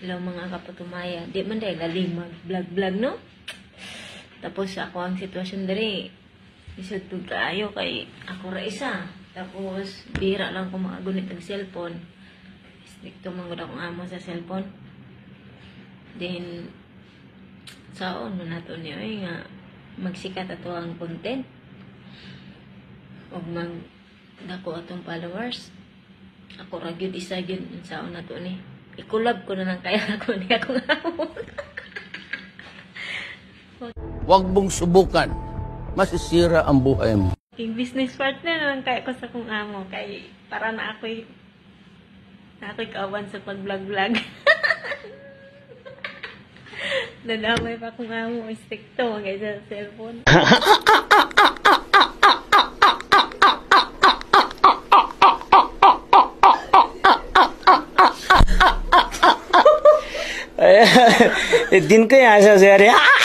Hello mga kapatumaya. Di man dahil lalim mag-vlog-vlog, no? Tapos ako ang sitwasyon dali. Isod po kaayo kay ako ra isa. Tapos bira lang ko makagunit ng cellphone. Stricto man gud akong amo sa cellphone. Then saon man nato niya ay nga magsikat ato ang content. Og mag dako atong followers. Ako ra gyud isa gyud saon nato ni. I-collab ko na lang kaya ako ni akong amo. Huwag mong subukan. Masisira ang buhay mo. King business partner lang kaya ko sa kong amo. Kay para na ako'y kawan sa pag-vlog-vlog. Nadamay pa kong amo. Stricto mga sa cellphone. दिन को यहाँ से